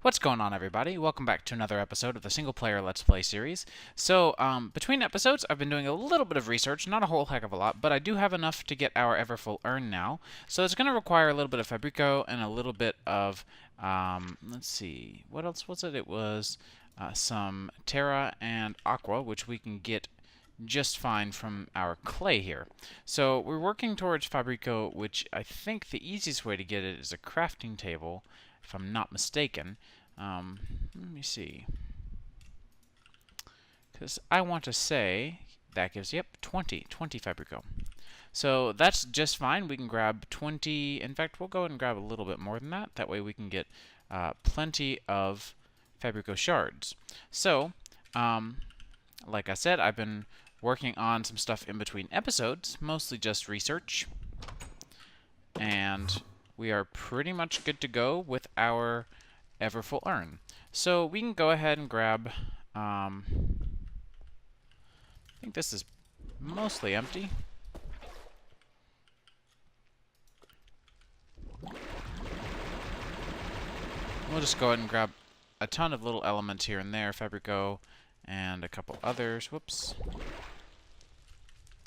What's going on, everybody? Welcome back to another episode of the single player Let's Play series. So, between episodes, I've been doing a little bit of research, not a whole heck of a lot, but I do have enough to get our Everfull urn now. So it's going to require a little bit of Fabrico and a little bit of, let's see, what else was it? It was some Terra and Aqua, which we can get just fine from our clay here. So we're working towards Fabrico, which I think the easiest way to get it is a crafting table, if I'm not mistaken. Let me see. Because I want to say that gives, yep, 20 Fabrico. So that's just fine. We can grab 20. In fact, we'll go ahead and grab a little bit more than that. That way we can get plenty of Fabrico shards. So, like I said, I've been working on some stuff in between episodes, mostly just research. And we are pretty much good to go with our Everfull urn. So we can go ahead and grab, I think this is mostly empty. We'll just go ahead and grab a ton of little elements here and there, Fabrico, and a couple others. Whoops.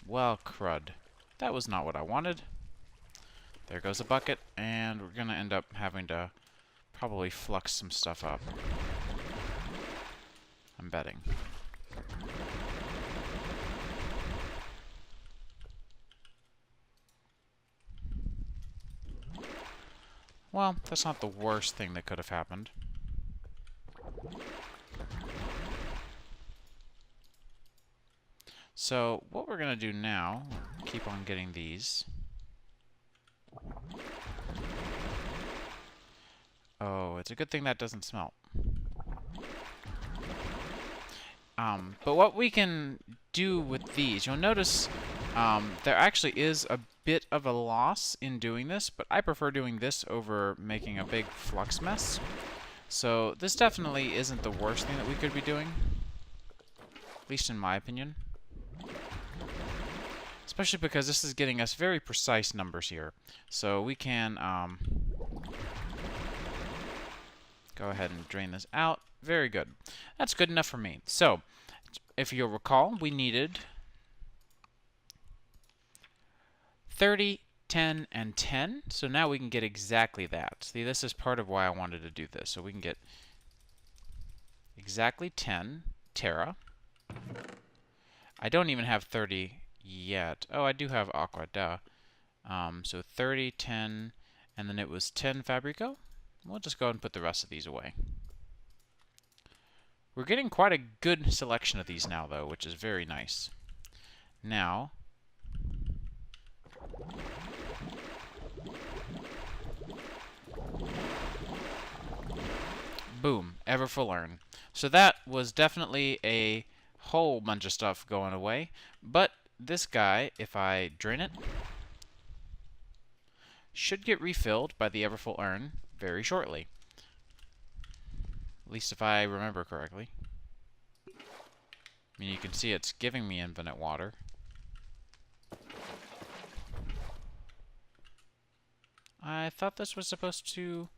Well, crud. That was not what I wanted. There goes a bucket, and we're going to end up having to probably flux some stuff up. I'm betting. Well, that's not the worst thing that could have happened. So, what we're going to do now, keep on getting these. Oh, it's a good thing that doesn't smelt. But what we can do with these, you'll notice there actually is a bit of a loss in doing this, but I prefer doing this over making a big flux mess. So this definitely isn't the worst thing that we could be doing, at least in my opinion. Especially because this is getting us very precise numbers here. So we can go ahead and drain this out. Very good. That's good enough for me. So, if you'll recall, we needed 30, 10, and 10. So now we can get exactly that. See, this is part of why I wanted to do this. So we can get exactly 10 Terra. I don't even have 30 yet. Oh, I do have Aqua, duh. So 30, 10, and then it was 10 Fabrico. We'll just go ahead and put the rest of these away. We're getting quite a good selection of these now, though, which is very nice. Now, boom, Everfull urn. So that was definitely a whole bunch of stuff going away. But this guy, if I drain it, should get refilled by the Everfull urn very shortly. At least if I remember correctly. I mean, you can see it's giving me infinite water. I thought this was supposed to...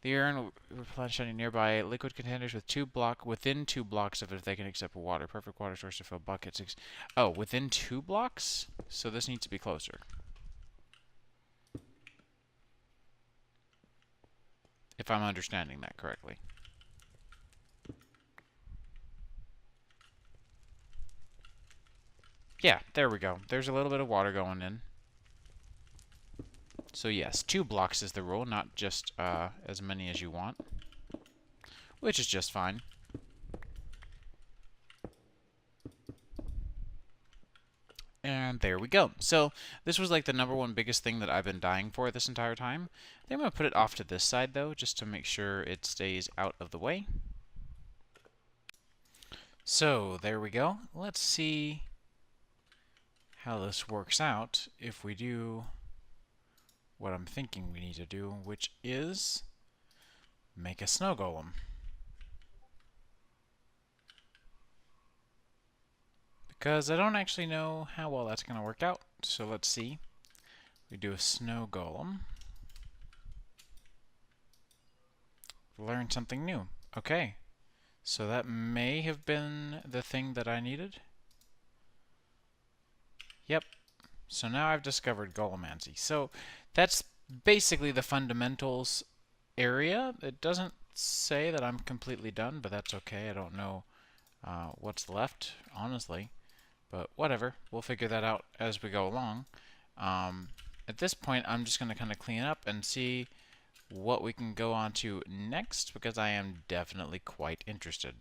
The urn will replenish any nearby liquid containers within 2 blocks of it if they can accept water. Perfect water source to fill buckets. Oh, within 2 blocks? So this needs to be closer. If I'm understanding that correctly. Yeah, there we go. There's a little bit of water going in. So yes, 2 blocks is the rule, not just as many as you want. Which is just fine. And there we go. So this was like the #1 biggest thing that I've been dying for this entire time. I think I'm going to put it off to this side, though, just to make sure it stays out of the way. So there we go. Let's see how this works out if we do what I'm thinking we need to do, which is make a snow golem. Because I don't actually know how well that's going to work out. So let's see. We do a snow golem. Learned something new. Okay. So that may have been the thing that I needed. Yep. So now I've discovered Golemancy. So that's basically the fundamentals area. It doesn't say that I'm completely done, but that's okay. I don't know what's left, honestly. But whatever. We'll figure that out as we go along. At this point, I'm just going to kind of clean up and see what we can go on to next, because I am definitely quite interested.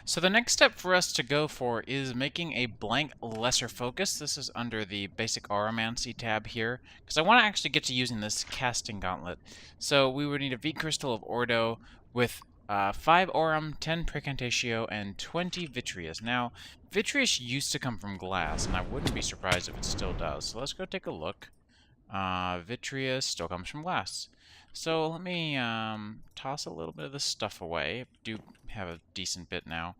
So the next step for us to go for is making a blank lesser focus. This is under the basic aromancy tab here, because I want to actually get to using this casting gauntlet. So we would need a V crystal of Ordo with 5 Aurum, 10 Precantatio, and 20 Vitreous. Now, Vitreous used to come from glass, and I wouldn't be surprised if it still does. So let's go take a look. Vitreous still comes from glass. So let me toss a little bit of this stuff away. I do have a decent bit now.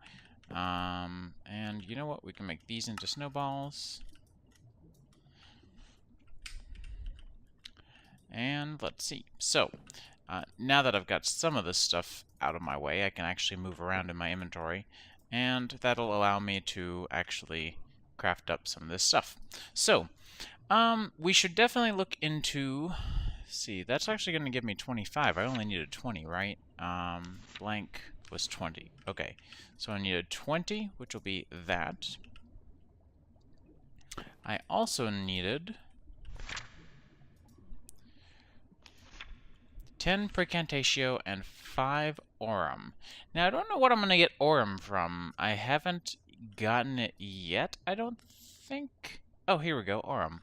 And you know what? We can make these into snowballs. And let's see. So, now that I've got some of this stuff out of my way, I can actually move around in my inventory. And that'll allow me to actually craft up some of this stuff. So, we should definitely look into... see, that's actually going to give me 25. I only needed 20, right? Blank was 20. Okay, so I needed 20, which will be that. I also needed 10 Precantatio and 5 Aurum. Now, I don't know what I'm going to get Aurum from. I haven't gotten it yet, I don't think. Oh, here we go, Aurum.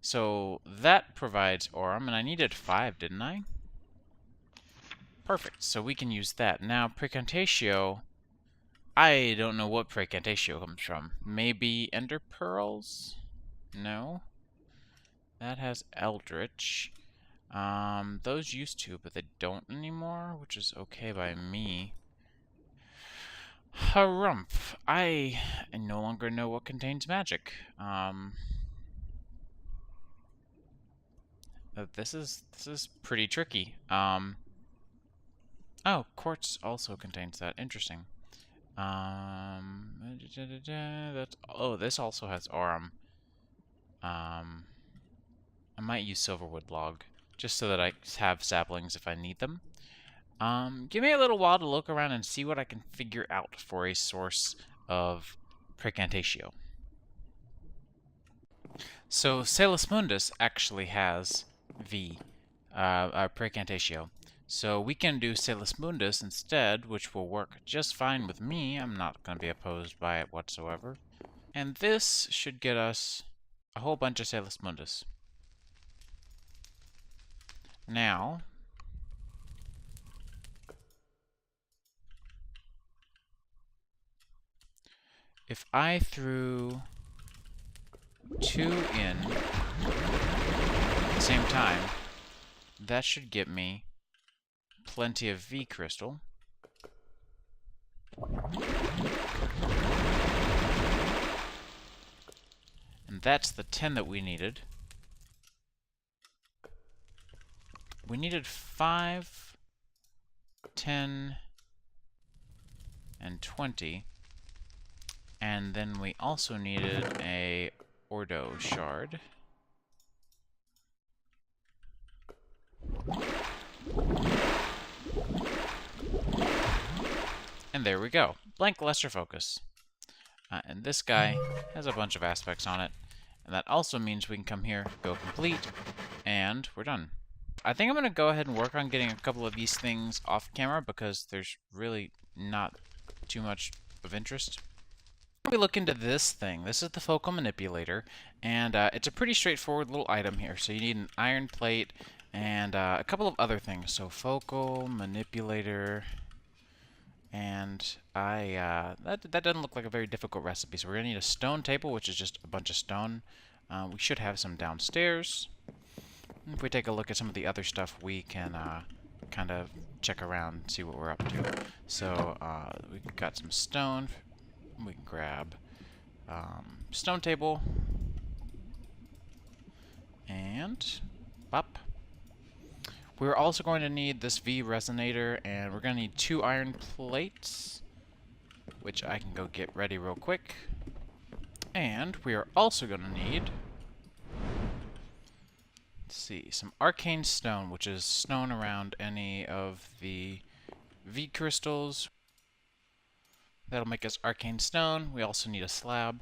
So that provides Aurum, and I needed 5, didn't I? Perfect, so we can use that. Now, Precantatio, I don't know what Precantatio comes from. Maybe Ender Pearls? No. That has Eldritch. Those used to, but they don't anymore, which is okay by me. Harumph. I no longer know what contains magic. This is pretty tricky. Oh, quartz also contains that. Interesting. That's, oh, this also has Aurum. I might use Silverwood log, just so that I have saplings if I need them. Give me a little while to look around and see what I can figure out for a source of Precantatio. So, Salus Mundus actually has Precantatio. So we can do Salus Mundus instead, which will work just fine with me. I'm not going to be opposed by it whatsoever. And this should get us a whole bunch of Salus Mundus. Now, if I threw 2 in at the same time, that should get me plenty of V crystal. And that's the 10 that we needed. We needed 5, 10, and 20. And then we also needed a Ordo shard. And there we go. Blank lesser focus. And this guy has a bunch of aspects on it. And that also means we can come here, go complete, and we're done. I think I'm going to go ahead and work on getting a couple of these things off camera because there's really not too much of interest. We look into this thing. This is the focal manipulator, and it's a pretty straightforward little item here. So you need an iron plate and a couple of other things. So focal manipulator, and that doesn't look like a very difficult recipe. So we're gonna need a stone table, which is just a bunch of stone. We should have some downstairs. If we take a look at some of the other stuff, we can kind of check around and see what we're up to. So we've got some stone. We can grab stone table and pop. We're also going to need this V resonator, and we're going to need 2 iron plates, which I can go get ready real quick. And we are also going to need, let's see, some arcane stone, which is stone around any of the V crystals. That'll make us arcane stone. We also need a slab.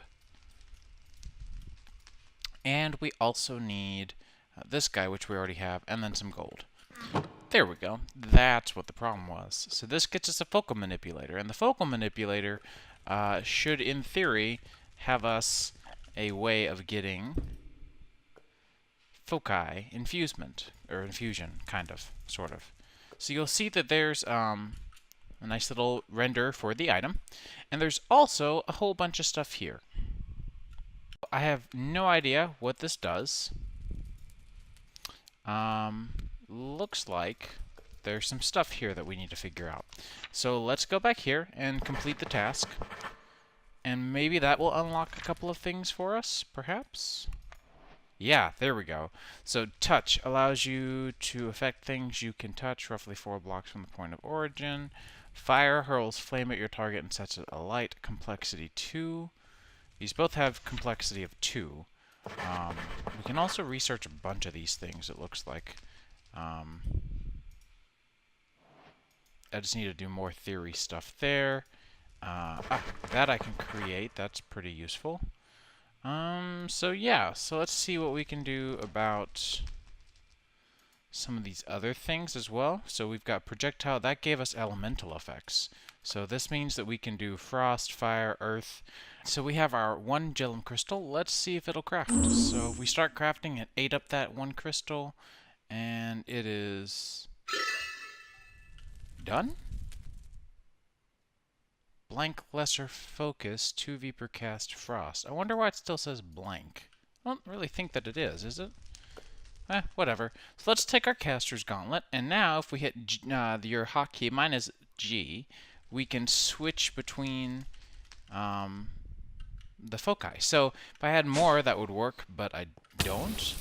And we also need this guy, which we already have, and then some gold. There we go. That's what the problem was. So this gets us a focal manipulator, and the focal manipulator should, in theory, have us a way of getting foci infusement, or infusion, kind of, sort of. So you'll see that there's a nice little render for the item, and there's also a whole bunch of stuff here. I have no idea what this does. Looks like there's some stuff here that we need to figure out. So let's go back here and complete the task. And maybe that will unlock a couple of things for us, perhaps? Yeah, there we go. So touch allows you to affect things you can touch roughly 4 blocks from the point of origin. Fire hurls flame at your target and sets it alight. Complexity 2. These both have complexity of 2. We can also research a bunch of these things, it looks like. I just need to do more theory stuff there. That I can create. That's pretty useful. So yeah, so let's see what we can do about some of these other things as well. So we've got projectile. That gave us elemental effects. So this means that we can do frost, fire, earth. So we have our 1 gem crystal. Let's see if it'll craft. So if we start crafting, it ate up that 1 crystal, and it is done. Blank lesser focus, 2V per cast frost. I wonder why it still says blank. I don't really think that it is it? Whatever. So let's take our caster's gauntlet, and now if we hit your hotkey, mine is G, we can switch between the foci. So if I had more, that would work, but I don't.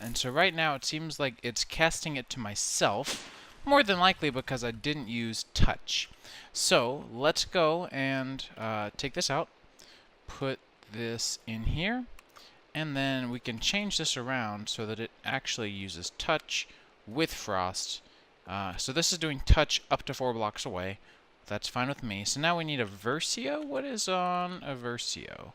And so right now it seems like it's casting it to myself, more than likely because I didn't use touch. So let's go and take this out, put this in here, and then we can change this around so that it actually uses touch with frost. So this is doing touch up to 4 blocks away. That's fine with me. So now we need a Versio. What is on a Versio?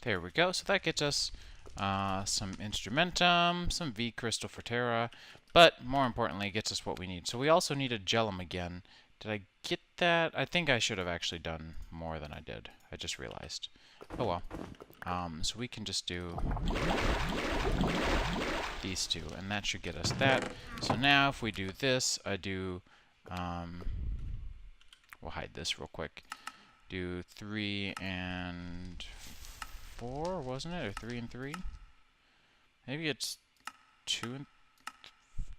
There we go. So that gets us some Instrumentum, some V Crystal for Terra, but more importantly, it gets us what we need. So we also need a Gellum again. Did I get that? I think I should have actually done more than I did. I just realized. Oh well. So we can just do these 2, and that should get us that. So now if we do this, I do... we'll hide this real quick. Do 3 and 4, wasn't it? Or 3 and 3? Maybe it's 2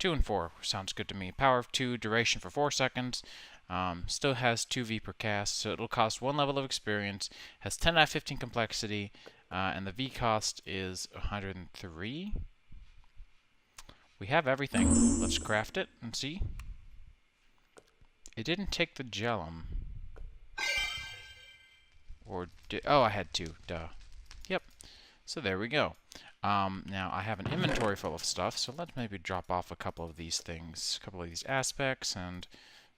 and 4 sounds good to me. Power of 2, duration for 4 seconds. Still has 2V per cast, so it'll cost 1 level of experience. Has 10 out of 15 complexity, and the V cost is 103. We have everything. Let's craft it and see. It didn't take the Gellum. Or oh, I had to. Duh. Yep. So there we go. Now I have an inventory full of stuff, so let's maybe drop off a couple of these things, a couple of these aspects, and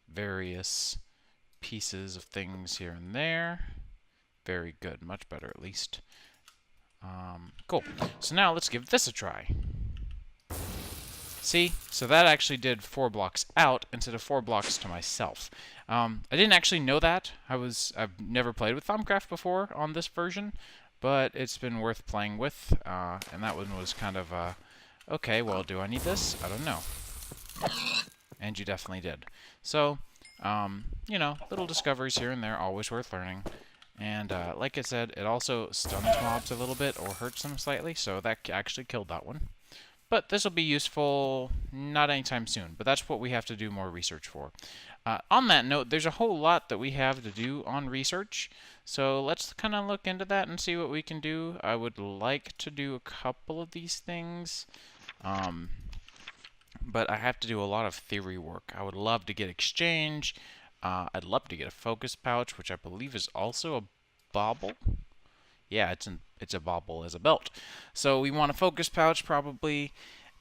various pieces of things here and there. Very good. Much better, at least. Cool. So now let's give this a try. See? So that actually did 4 blocks out instead of 4 blocks to myself. I didn't actually know that. I've never played with Thaumcraft before on this version, but it's been worth playing with. And that one was kind of, okay, well, do I need this? I don't know. And you definitely did. So, you know, little discoveries here and there, always worth learning. And like I said, it also stuns mobs a little bit or hurts them slightly, so that actually killed that one. but this will be useful not anytime soon, but that's what we have to do more research for. On that note, there's a whole lot that we have to do on research, so let's kind of look into that and see what we can do. I would like to do a couple of these things, but I have to do a lot of theory work. I would love to get exchange. I'd love to get a focus pouch, which I believe is also a bauble. Yeah, it's a bauble as a belt. So we want a focus pouch probably,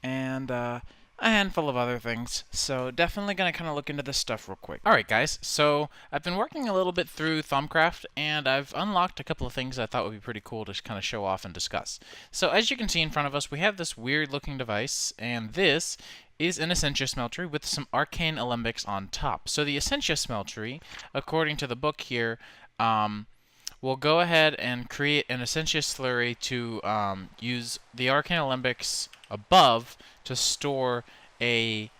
and a handful of other things. So definitely going to kind of look into this stuff real quick. Alright guys, so I've been working a little bit through Thaumcraft, and I've unlocked a couple of things I thought would be pretty cool to kind of show off and discuss. So as you can see in front of us, we have this weird looking device, and this is an Essentia smeltery with some arcane alembics on top. So the Essentia smeltery, according to the book here, we'll go ahead and create an Essentia slurry to use the arcane alembics above to store a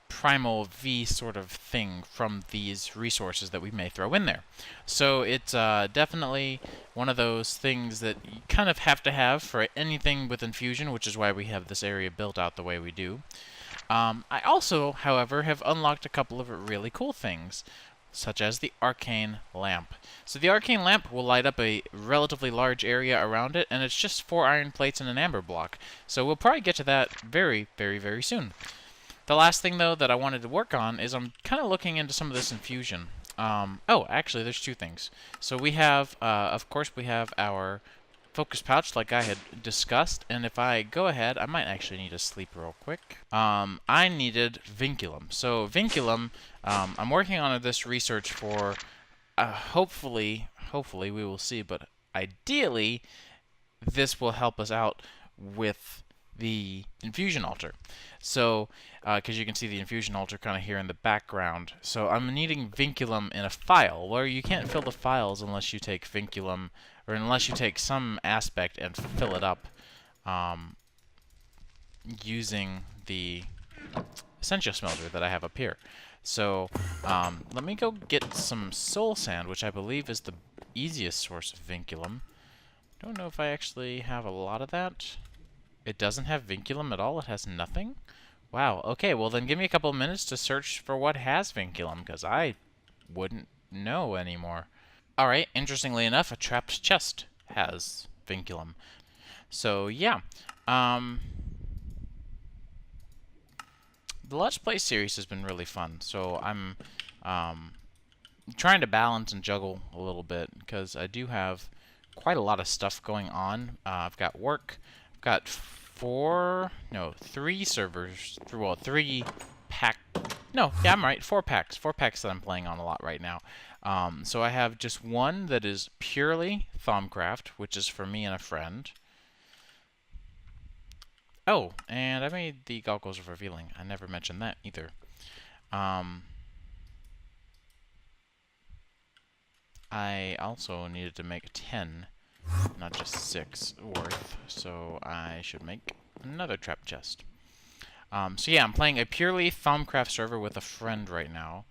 primal V sort of thing from these resources that we may throw in there. So it's definitely one of those things that you kind of have to have for anything with infusion, which is why we have this area built out the way we do. I also, however, have unlocked a couple of really cool things, such as the arcane lamp. So the arcane lamp will light up a relatively large area around it, and it's just 4 iron plates and an amber block. So we'll probably get to that very, very, very soon. The last thing, though, that I wanted to work on is I'm kind of looking into some of this infusion. Oh, actually, there's 2 things. So we have, of course, we have our focus pouch, like I had discussed, and if I go ahead, I might actually need to sleep real quick. I needed vinculum. So vinculum, I'm working on this research for, hopefully we will see, but ideally, this will help us out with the infusion altar. So, because you can see the infusion altar kind of here in the background. So I'm needing vinculum in a file, where you can't fill the files unless you take vinculum, or unless you take some aspect and fill it up using the Essentia smelter that I have up here. So let me go get some soul sand, which I believe is the easiest source of vinculum. Don't know if I actually have a lot of that. It doesn't have vinculum at all? It has nothing? Wow, okay, well then give me a couple of minutes to search for what has vinculum, because I wouldn't know anymore. Alright, interestingly enough, a trapped chest has vinculum. So, yeah. The Let's Play series has been really fun, so I'm trying to balance and juggle a little bit, because I do have quite a lot of stuff going on. I've got work, I've got 3 servers, well, 3 pack, no, yeah, I'm right, 4 packs that I'm playing on a lot right now. So I have just one that is purely Thaumcraft, which is for me and a friend. Oh, and I made the goggles of revealing. I never mentioned that either. I also needed to make 10, not just 6 worth, so I should make another trap chest. So yeah, I'm playing a purely Thaumcraft server with a friend right now.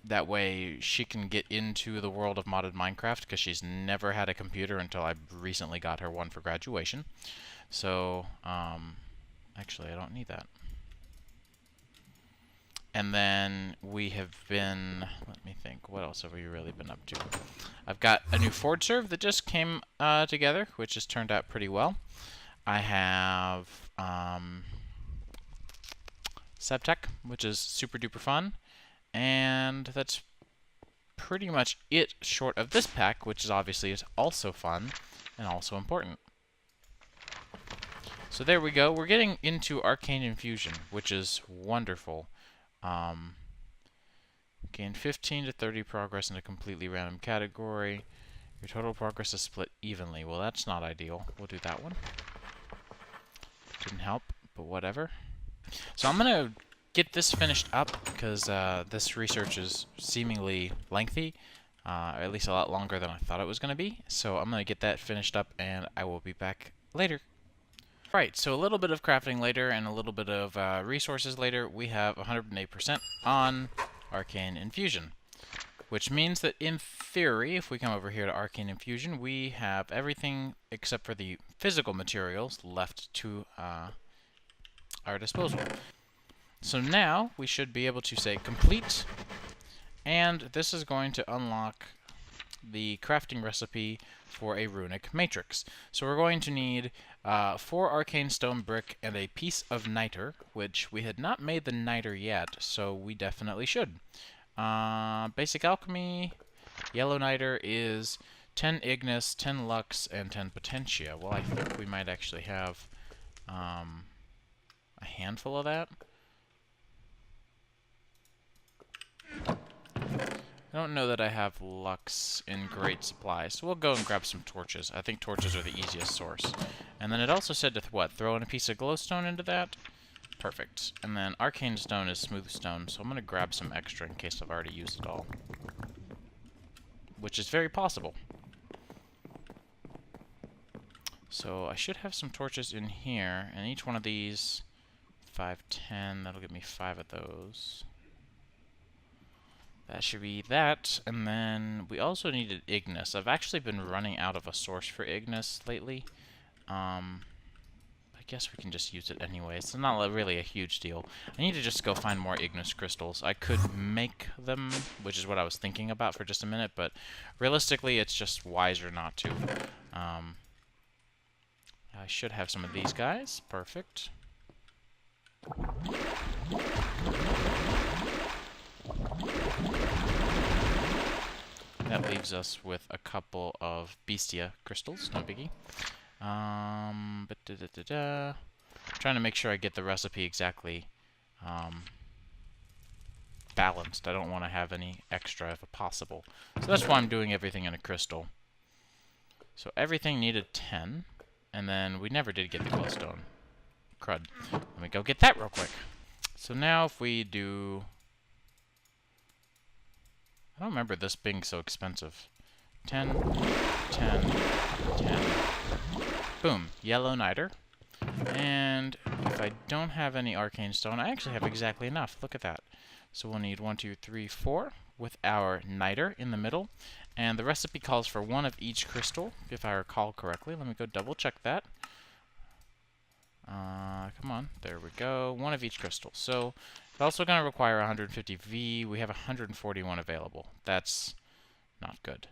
That way she can get into the world of modded Minecraft, because she's never had a computer until I recently got her one for graduation. So, actually I don't need that. And then we have been, let me think, what else have we really been up to? I've got a new Forge serve that just came together, which has turned out pretty well. I have Sebtech, which is super duper fun. And that's pretty much it, short of this pack, which is obviously also fun and also important. So there we go. We're getting into Arcane Infusion, which is wonderful. Gain 15 to 30 progress in a completely random category. Your total progress is split evenly. Well, that's not ideal. We'll do that one. Didn't help, but whatever. So I'm going to get this finished up, because this research is seemingly lengthy, or at least a lot longer than I thought it was going to be. So I'm going to get that finished up, and I will be back later. Right, so a little bit of crafting later, and a little bit of resources later. We have 108% on Arcane Infusion. which means that in theory, if we come over here to Arcane Infusion, we have everything except for the physical materials left to our disposal. So now we should be able to say complete, and this is going to unlock the crafting recipe for a runic matrix. So we're going to need 4 arcane stone brick and a piece of niter, which we had not made the niter yet, so we definitely should. Basic alchemy, yellow niter is 10 ignis, 10 lux, and 10 potentia. Well, I think we might actually have a handful of that. I don't know that I have lux in great supply, so we'll go and grab some torches. I think torches are the easiest source. And then it also said to, throw in a piece of glowstone into that? Perfect. And then arcane stone is smooth stone, so I'm going to grab some extra in case I've already used it all. Which is very possible. So I should have some torches in here, and each one of these, 5, 10, that'll give me 5 of those. That should be that, and then we also needed ignis. I've actually been running out of a source for ignis lately. I guess we can just use it anyway. It's not really a huge deal. I need to just go find more ignis crystals. I could make them, which is what I was thinking about for just a minute, but realistically it's just wiser not to. I should have some of these guys. Perfect. That leaves us with a couple of Bestia crystals, no biggie. Trying to make sure I get the recipe exactly balanced. I don't want to have any extra if possible. So that's why I'm doing everything in a crystal. So everything needed 10, and then we never did get the glowstone. Crud. Let me go get that real quick. So now if we do... I don't remember this being so expensive. 10, 10, 10. Boom. Yellow niter. And if I don't have any arcane stone, I actually have exactly enough. Look at that. So we'll need 1, 2, 3, 4 with our niter in the middle. And the recipe calls for 1 of each crystal, if I recall correctly. Let me go double check that. Come on. There we go. 1 of each crystal. So it's also going to require 150 V. We have 141 available. That's not good.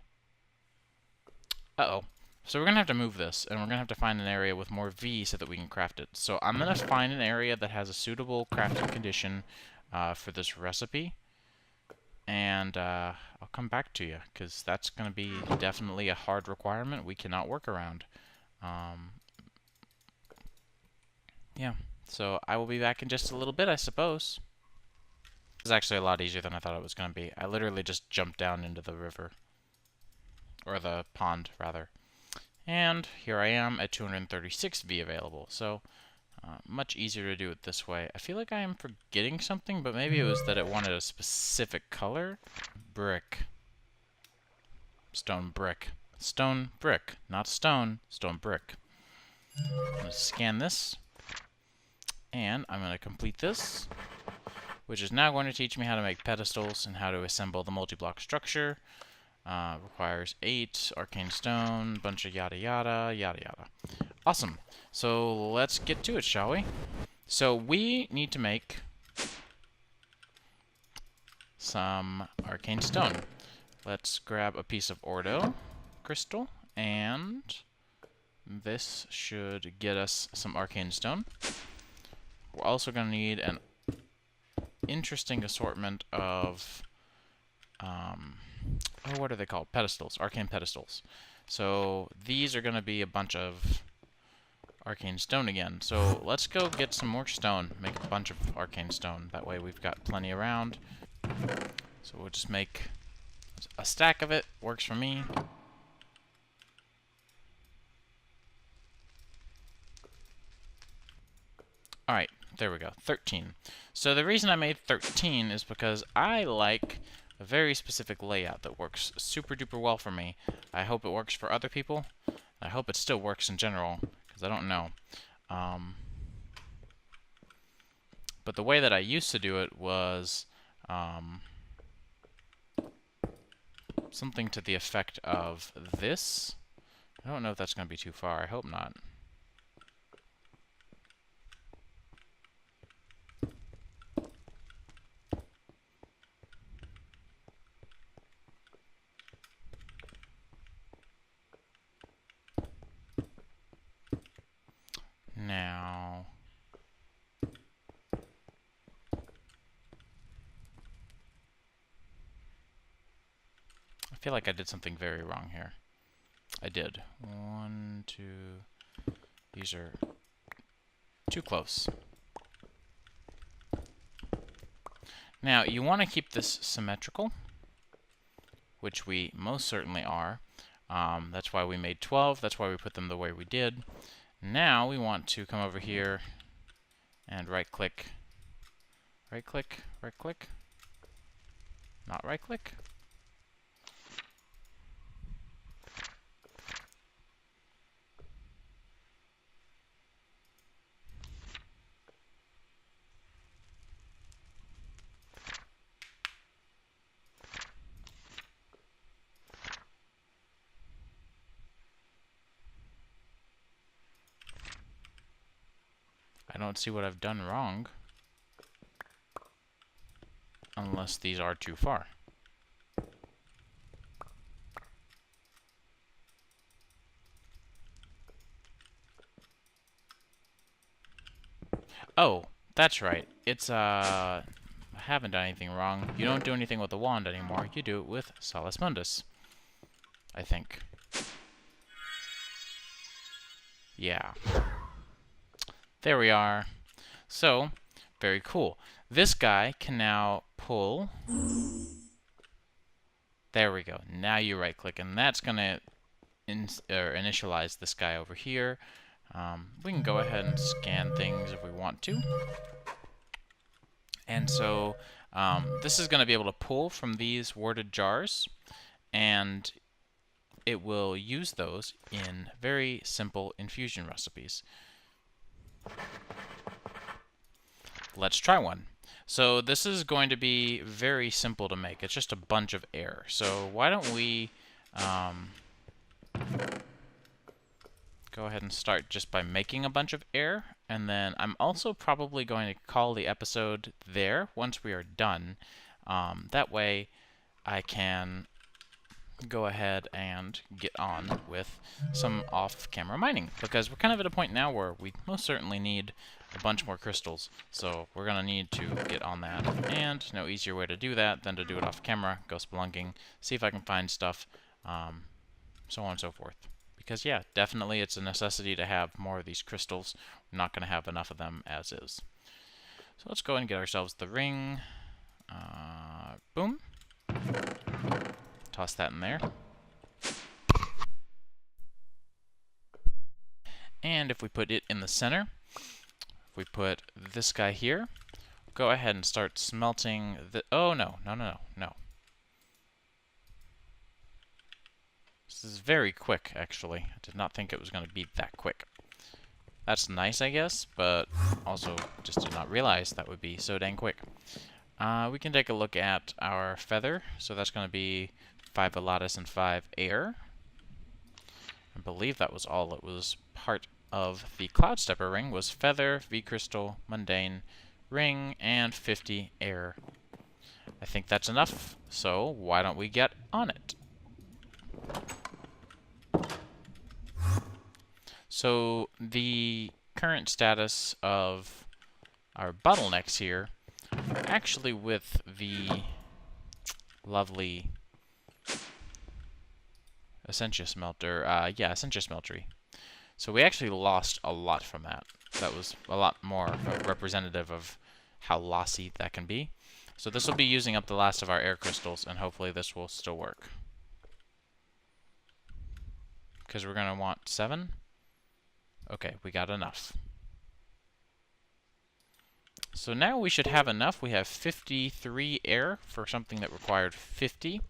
Uh-oh. So we're going to have to move this, and we're going to have to find an area with more V so that we can craft it. So I'm going to find an area that has a suitable crafting condition for this recipe. And I'll come back to you, because that's going to be definitely a hard requirement we cannot work around. Yeah, so I will be back in just a little bit, I suppose. This is actually a lot easier than I thought it was going to be. I literally just jumped down into the river. Or the pond, rather. And here I am at 236 V available, so much easier to do it this way. I feel like I am forgetting something, but maybe it was that it wanted a specific color. Brick. Stone brick. Stone brick. Not stone. Stone brick. I'm going to scan this. And I'm going to complete this, which is now going to teach me how to make pedestals and how to assemble the multi-block structure. Requires 8 arcane stone, bunch of yada yada, yada yada. Awesome. So let's get to it, shall we? So we need to make some arcane stone. Let's grab a piece of ordo crystal, and this should get us some arcane stone. We're also going to need an interesting assortment of, what are they called? Pedestals, arcane pedestals. So these are going to be a bunch of arcane stone again. So let's go get some more stone, make a bunch of arcane stone. That way we've got plenty around. So we'll just make a stack of it. Works for me. Alright, there we go. 13. So the reason I made 13 is because I like a very specific layout that works super duper well for me. I hope it works for other people. I hope it still works in general, because I don't know. But the way that I used to do it was something to the effect of this. I don't know if that's going to be too far. I hope not. Now, I feel like I did something very wrong here. I did. 1, 2. These are too close. Now, you want to keep this symmetrical, which we most certainly are. That's why we made 12. That's why we put them the way we did. Now, we want to come over here and right-click, right-click, right-click, not right-click. I don't see what I've done wrong, unless these are too far. Oh, that's right. It's, I haven't done anything wrong. You don't do anything with the wand anymore. You do it with Solus Mundus, I think. Yeah. There we are. So, very cool. This guy can now pull. There we go. Now you right-click, and that's going to initialize this guy over here. We can go ahead and scan things if we want to. And so, this is going to be able to pull from these worded jars, and it will use those in very simple infusion recipes. Let's try one. So this is going to be very simple to make. It's just a bunch of air. So why don't we go ahead and start just by making a bunch of air, and then I'm also probably going to call the episode there once we are done. That way I can go ahead and get on with some off-camera mining, because we're kind of at a point now where we most certainly need a bunch more crystals, so we're going to need to get on that, and no easier way to do that than to do it off camera, go spelunking, see if I can find stuff, so on and so forth. Because yeah, definitely it's a necessity to have more of these crystals. We're not going to have enough of them as is. So let's go ahead and get ourselves the ring. Boom. Toss that in there. And if we put it in the center, if we put this guy here, go ahead and start smelting the... Oh, no. This is very quick, actually. I did not think it was going to be that quick. That's nice, I guess, but also just did not realize that would be so dang quick. We can take a look at our feather. So that's going to be 5 Elatus and 5 air. I believe that was all it was part of the Cloud Stepper ring, was feather, V-crystal, mundane, ring, and 50 air. I think that's enough, so why don't we get on it? So the current status of our bottlenecks here are actually with the lovely Essentia Smelter, Essentia Smeltery. So we actually lost a lot from that. That was a lot more representative of how lossy that can be. So this will be using up the last of our air crystals, and hopefully this will still work. Because we're going to want 7. Okay, we got enough. So now we should have enough. We have 53 air for something that required 50.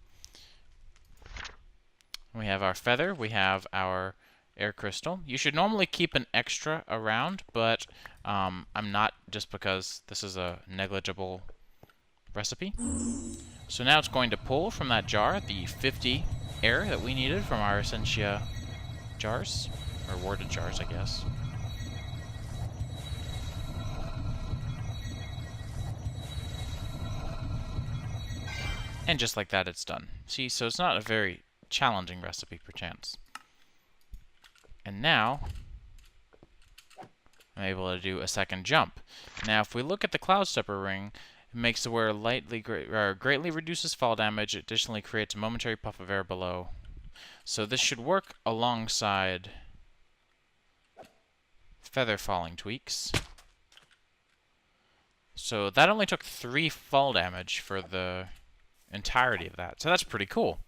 We have our feather. We have our air crystal. You should normally keep an extra around, but I'm not, just because this is a negligible recipe. So now it's going to pull from that jar the 50 air that we needed from our Essentia jars, or warded jars, I guess. And just like that, it's done. See, so it's not a very challenging recipe, perchance. And now, I'm able to do a second jump. Now, if we look at the Cloud Stepper ring, it makes the wearer greatly reduces fall damage. It additionally creates a momentary puff of air below. So this should work alongside feather falling tweaks. So that only took 3 fall damage for the entirety of that. So that's pretty cool.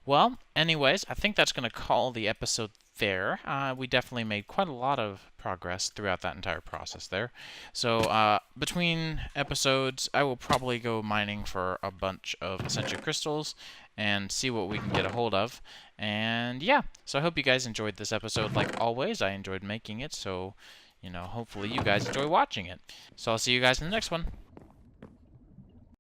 Well, anyways, I think that's going to call the episode there. We definitely made quite a lot of progress throughout that entire process there. So between episodes, I will probably go mining for a bunch of Essentia crystals and see what we can get a hold of. And yeah, so I hope you guys enjoyed this episode. Like always, I enjoyed making it, so, you know, hopefully you guys enjoy watching it. So I'll see you guys in the next one.